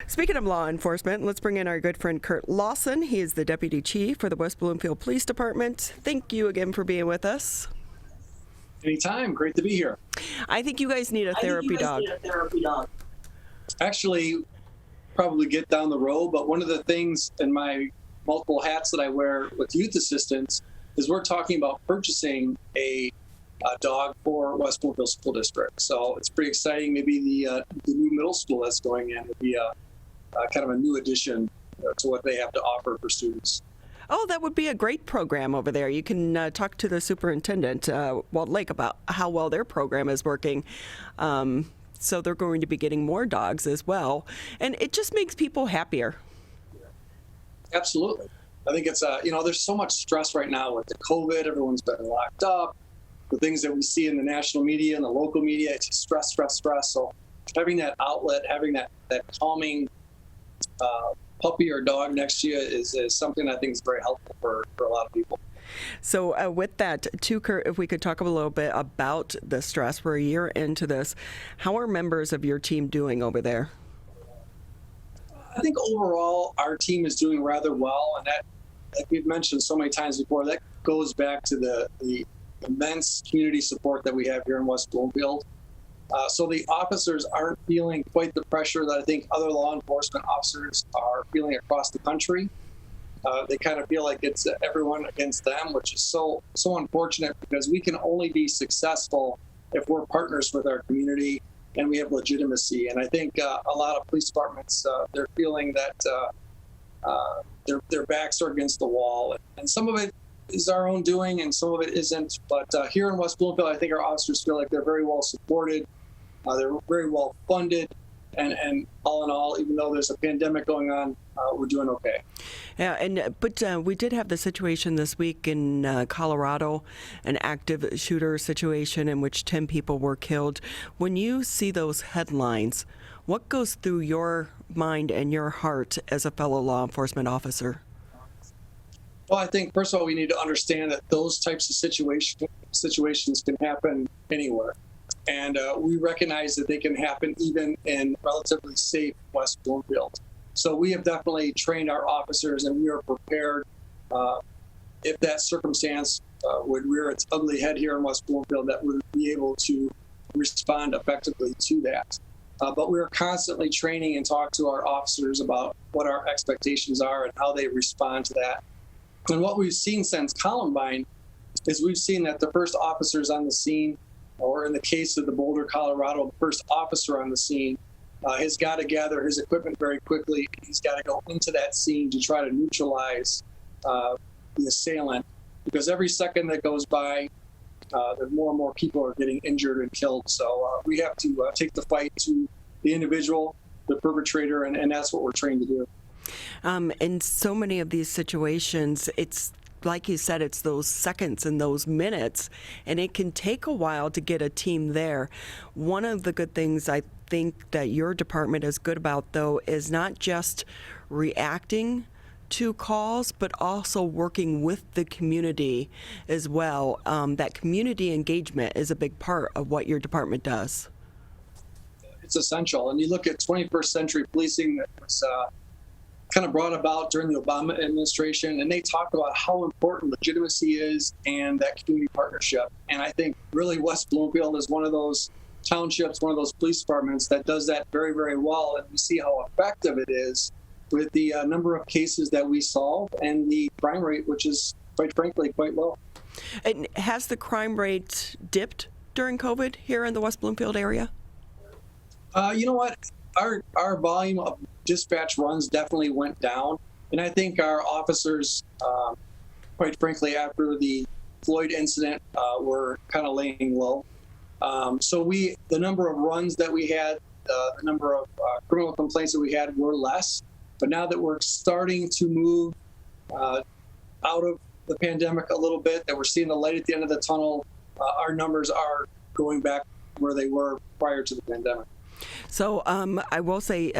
Speaking of law enforcement, let's bring in our good friend Curt Lawson. He is the Deputy Chief for the West Bloomfield Police Department. Thank you again for being with us. Anytime. Great to be here. I think you guys need a therapy dog. Actually, probably get down the road, but one of the things in my multiple hats that I wear with youth assistants is we're talking about purchasing a dog for West Bloomfield School District. So it's pretty exciting. Maybe the new middle school that's going in would be a kind of a new addition to what they have to offer for students. Oh, that would be a great program over there. You can talk to the superintendent, Walt Lake, about how well their program is working. So they're going to be getting more dogs as well. And it just makes people happier. Absolutely. I think it's, there's so much stress right now with the COVID. Everyone's been locked up. The things that we see in the national media and the local media, it's just stress, stress, stress. So having that outlet, having that calming puppy or dog next to you is something I think is very helpful for a lot of people. So with that, too, Curt, if we could talk a little bit about the stress. We're a year into this. How are members of your team doing over there? I think overall our team is doing rather well, and that, like we've mentioned so many times before, that goes back to the immense community support that we have here in West Bloomfield. So the officers aren't feeling quite the pressure that I think other law enforcement officers are feeling across the country. They kind of feel like it's everyone against them, which is so unfortunate, because we can only be successful if we're partners with our community and we have legitimacy. And I think a lot of police departments, they're feeling that their backs are against the wall. And some of it is our own doing and some of it isn't. But here in West Bloomfield, I think our officers feel like they're very well supported. They're very well funded. And all in all, even though there's a pandemic going on, we're doing okay. Yeah, but we did have the situation this week in Colorado, an active shooter situation in which 10 people were killed. When you see those headlines, what goes through your mind and your heart as a fellow law enforcement officer? Well, I think, first of all, we need to understand that those types of situations can happen anywhere. And we recognize that they can happen even in relatively safe West Bloomfield. So we have definitely trained our officers, and we are prepared if that circumstance would rear its ugly head here in West Bloomfield, that would be able to respond effectively to that. But we are constantly training and talk to our officers about what our expectations are and how they respond to that. And what we've seen since Columbine is we've seen that the first officers on the scene, or in the case of the Boulder, Colorado, the first officer on the scene has got to gather his equipment very quickly. He's got to go into that scene to try to neutralize the assailant, because every second that goes by, more and more people are getting injured and killed. So we have to take the fight to the individual, the perpetrator, and that's what we're trained to do. In so many of these situations, it's like you said, it's those seconds and those minutes, and it can take a while to get a team there. One of the good things I think that your department is good about, though, is not just reacting to calls, but also working with the community as well. That community engagement is a big part of what your department does. It's essential. And you look at 21st century policing that was kind of brought about during the Obama administration, and they talk about how important legitimacy is and that community partnership. And I think really West Bloomfield is one of those townships, one of those police departments that does that very, very well. And we see how effective it is with the number of cases that we solve and the crime rate, which is, quite frankly, quite low. And has the crime rate dipped during COVID here in the West Bloomfield area? You know what? Our volume of dispatch runs definitely went down. And I think our officers, quite frankly, after the Floyd incident, were kind of laying low. So the number of runs that we had, the number of criminal complaints that we had were less. But now that we're starting to move out of the pandemic a little bit, that we're seeing the light at the end of the tunnel, our numbers are going back where they were prior to the pandemic. So I will say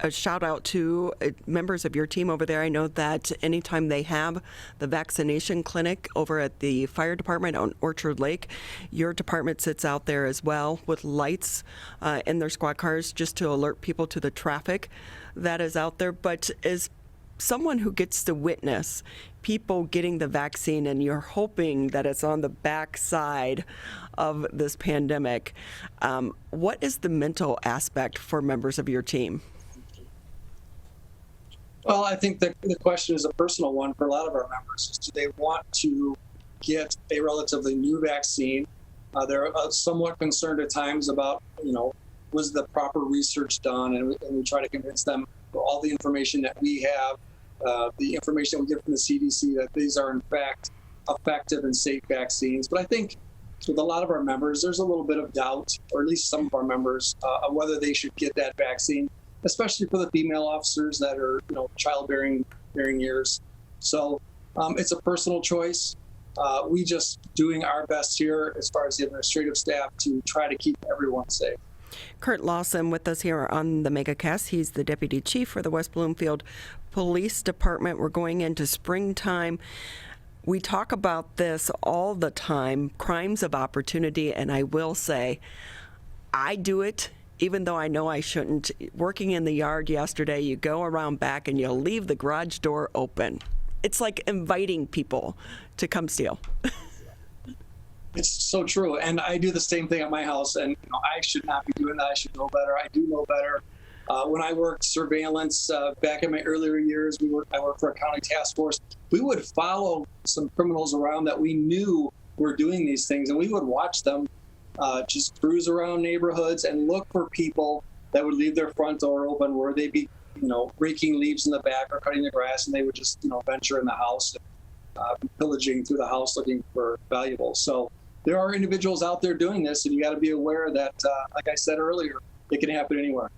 a shout out to members of your team over there. I know that anytime they have the vaccination clinic over at the fire department on Orchard Lake, your department sits out there as well with lights in their squad cars just to alert people to the traffic that is out there. But as someone who gets to witness people getting the vaccine and you're hoping that it's on the backside of this pandemic, what is the mental aspect for members of your team? Well, I think the question is a personal one for a lot of our members. Is do they want to get a relatively new vaccine? They're somewhat concerned at times about, was the proper research done? And we try to convince them all the information that we have, the information we get from the CDC, that these are in fact effective and safe vaccines. But I think with a lot of our members, there's a little bit of doubt, or at least some of our members, of whether they should get that vaccine, especially for the female officers that are, childbearing years. So it's a personal choice. We just doing our best here as far as the administrative staff to try to keep everyone safe. Curt Lawson with us here on the MegaCast. He's the Deputy Chief for the West Bloomfield Police Department. We're going into springtime. We talk about this all the time, crimes of opportunity, and I will say, I do it even though I know I shouldn't. Working in the yard yesterday, you go around back and you leave the garage door open. It's like inviting people to come steal. It's so true. And I do the same thing at my house. And I should not be doing that. I should know better. I do know better. When I worked surveillance back in my earlier years, I worked for a county task force. We would follow some criminals around that we knew were doing these things, and we would watch them just cruise around neighborhoods and look for people that would leave their front door open, where they'd be, raking leaves in the back or cutting the grass, and they would just, venture in the house, and pillaging through the house looking for valuables. So there are individuals out there doing this, and you got to be aware that, like I said earlier, it can happen anywhere.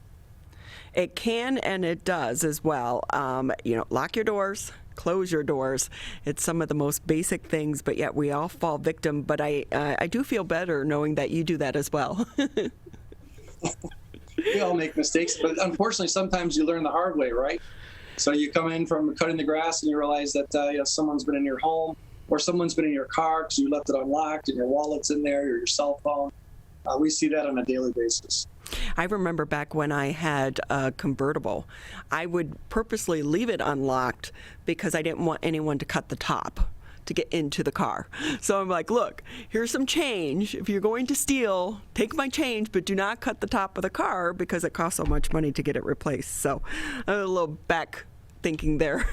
It can, and it does as well. Lock your doors, close your doors. It's some of the most basic things, but yet we all fall victim. But I do feel better knowing that you do that as well. We all make mistakes, but unfortunately, sometimes you learn the hard way, right? So you come in from cutting the grass and you realize that someone's been in your home, or someone's been in your car because you left it unlocked and your wallet's in there, or your cell phone. We see that on a daily basis. I remember back when I had a convertible, I would purposely leave it unlocked because I didn't want anyone to cut the top to get into the car. So I'm like, look, here's some change. If you're going to steal, take my change, but do not cut the top of the car because it costs so much money to get it replaced. So a little back thinking there.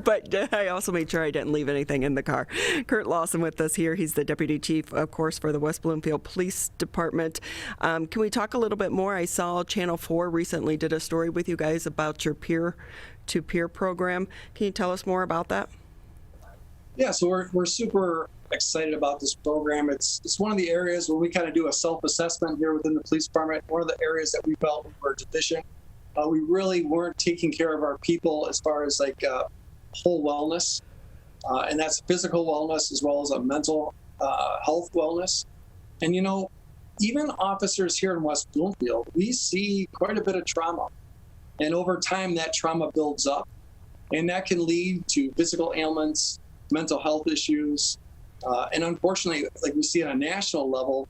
But I also made sure I didn't leave anything in the car. Curt Lawson with us here. He's the Deputy Chief, of course, for the West Bloomfield Police Department. Can we talk a little bit more? I saw Channel 4 recently did a story with you guys about your peer-to-peer program. Can you tell us more about that? Yeah, so we're super excited about this program. It's one of the areas where we kind of do a self-assessment here within the police department. One of the areas that we felt we were deficient. We really weren't taking care of our people as far as whole wellness, and that's physical wellness as well as a mental health wellness. And even officers here in West Bloomfield, we see quite a bit of trauma, and over time that trauma builds up, and that can lead to physical ailments, mental health issues, and unfortunately, like we see on a national level,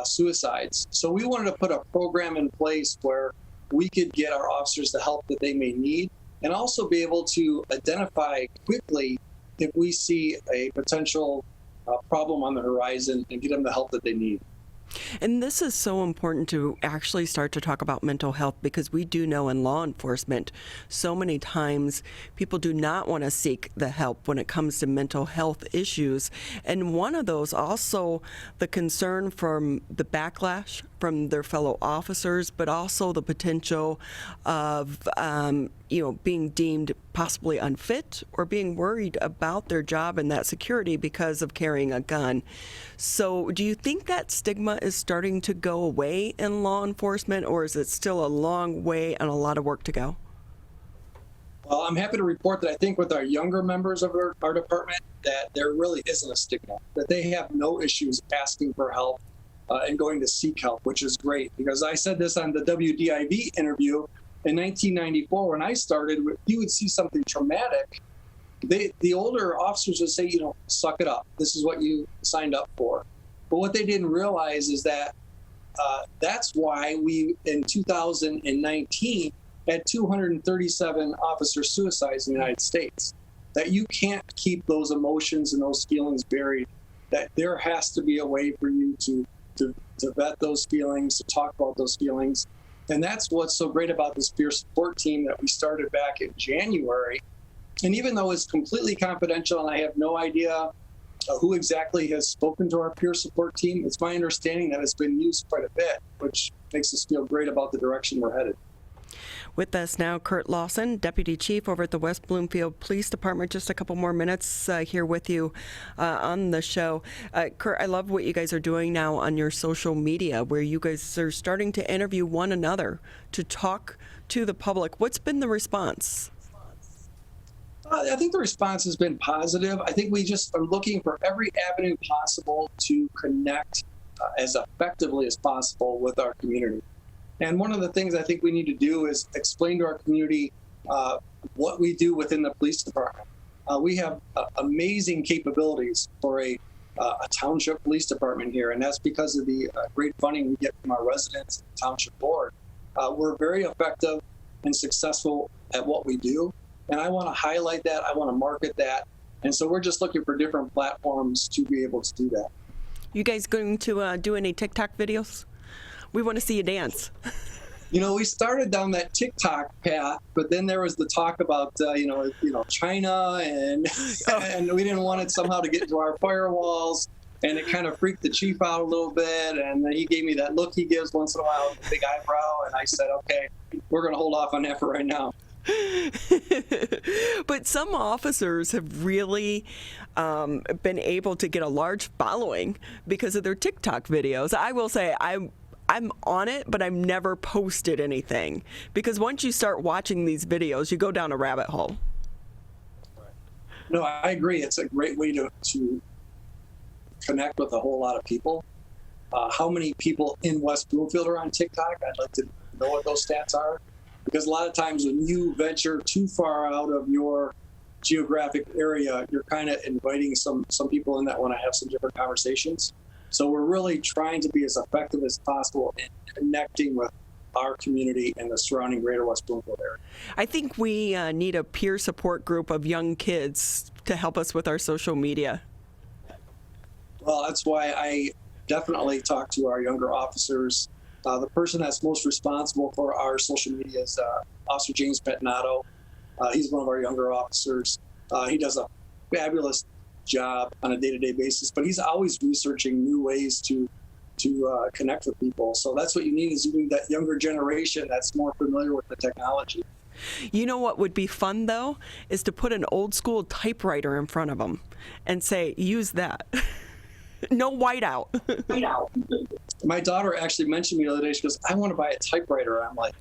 suicides. So we wanted to put a program in place where we could get our officers the help that they may need, and also be able to identify quickly if we see a potential problem on the horizon and get them the help that they need. And this is so important to actually start to talk about mental health, because we do know in law enforcement, so many times people do not want to seek the help when it comes to mental health issues. And one of those also the concern from the backlash from their fellow officers, but also the potential of being deemed possibly unfit or being worried about their job and that security because of carrying a gun. So do you think that stigma is starting to go away in law enforcement, or is it still a long way and a lot of work to go? Well, I'm happy to report that I think with our younger members of our department, that there really isn't a stigma, that they have no issues asking for help. and going to seek help, which is great. Because I said this on the WDIV interview in 1994 when I started. You would see something traumatic, the older officers would say, suck it up. This is what you signed up for. But what they didn't realize is that that's why we, in 2019, had 237 officer suicides in the United States. That you can't keep those emotions and those feelings buried. That there has to be a way for you to vet those feelings, to talk about those feelings. And that's what's so great about this peer support team that we started back in January. And even though it's completely confidential and I have no idea who exactly has spoken to our peer support team, it's my understanding that it's been used quite a bit, which makes us feel great about the direction we're headed. With us now, Curt Lawson, Deputy Chief over at the West Bloomfield Police Department. Just a couple more minutes here with you on the show. Curt, I love what you guys are doing now on your social media, where you guys are starting to interview one another to talk to the public. What's been the response? I think the response has been positive. I think we just are looking for every avenue possible to connect as effectively as possible with our community. And one of the things I think we need to do is explain to our community what we do within the police department. We have amazing capabilities for a township police department here, and that's because of the great funding we get from our residents and township board. We're very effective and successful at what we do, and I want to highlight that. I want to market that, and so we're just looking for different platforms to be able to do that. You guys going to do any TikTok videos? We want to see you dance. We started down that TikTok path, but then there was the talk about, China, and and we didn't want it somehow to get into our firewalls, and it kind of freaked the chief out a little bit, and then he gave me that look he gives once in a while with the big eyebrow, and I said, okay, we're going to hold off on that for right now. But some officers have really been able to get a large following because of their TikTok videos. I will say I'm on it, but I've never posted anything because once you start watching these videos, you go down a rabbit hole. No, I agree. It's a great way to connect with a whole lot of people. How many people in West Bloomfield are on TikTok? I'd like to know what those stats are, because a lot of times when you venture too far out of your geographic area, you're kind of inviting some people in that want to have some different conversations. So we're really trying to be as effective as possible in connecting with our community and the surrounding greater West Bloomfield area. I think we need a peer support group of young kids to help us with our social media. Well, that's why I definitely talk to our younger officers. The person that's most responsible for our social media is Officer James Pettinato. He's one of our younger officers. He does a fabulous job on a day-to-day basis, but he's always researching new ways to connect with people. So that's what you need, is you need that younger generation that's more familiar with the technology. You know what would be fun, though, is to put an old school typewriter in front of them and say, use that. No whiteout. My daughter actually mentioned me the other day, she goes, I want to buy a typewriter. I'm like,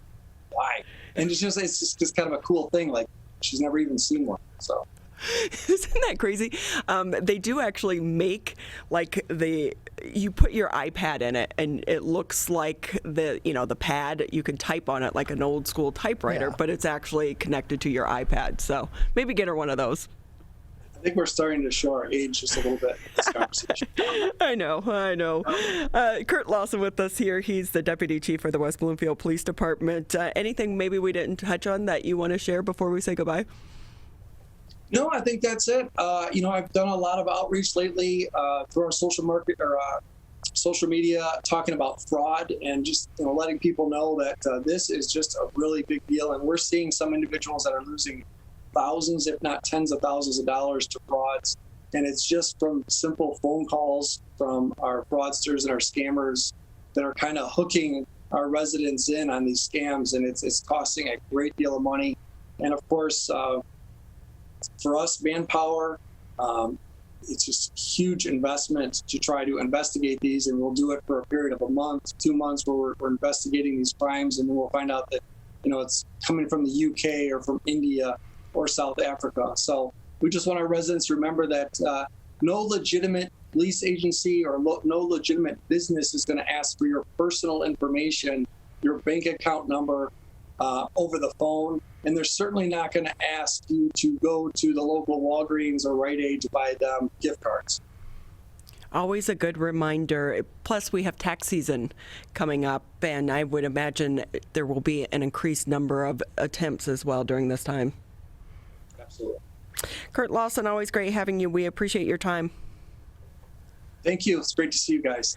why? And it's just kind of a cool thing. Like, she's never even seen one. So. Isn't that crazy? They do actually make you put your iPad in it and it looks like the pad, you can type on it like an old school typewriter, but it's actually connected to your iPad. So maybe get her one of those. I think we're starting to show our age just a little bit in this conversation. I know. Curt Lawson with us here. He's the Deputy Chief for the West Bloomfield Police Department. Anything maybe we didn't touch on that you want to share before we say goodbye? No, I think that's it. I've done a lot of outreach lately through our social media, talking about fraud and just letting people know that this is just a really big deal. And we're seeing some individuals that are losing thousands, if not tens of thousands of dollars to frauds. And it's just from simple phone calls from our fraudsters and our scammers that are kind of hooking our residents in on these scams. And it's costing a great deal of money. And of course, for us, manpower, it's just a huge investment to try to investigate these, and we'll do it for a period of a month, 2 months, where we're investigating these crimes, and then we'll find out that it's coming from the UK or from India or South Africa. So we just want our residents to remember that no legitimate police agency or no legitimate business is going to ask for your personal information, your bank account number, over the phone. And they're certainly not going to ask you to go to the local Walgreens or Rite Aid to buy them gift cards. Always a good reminder. Plus, we have tax season coming up, and I would imagine there will be an increased number of attempts as well during this time. Absolutely. Curt Lawson, always great having you. We appreciate your time. Thank you. It's great to see you guys.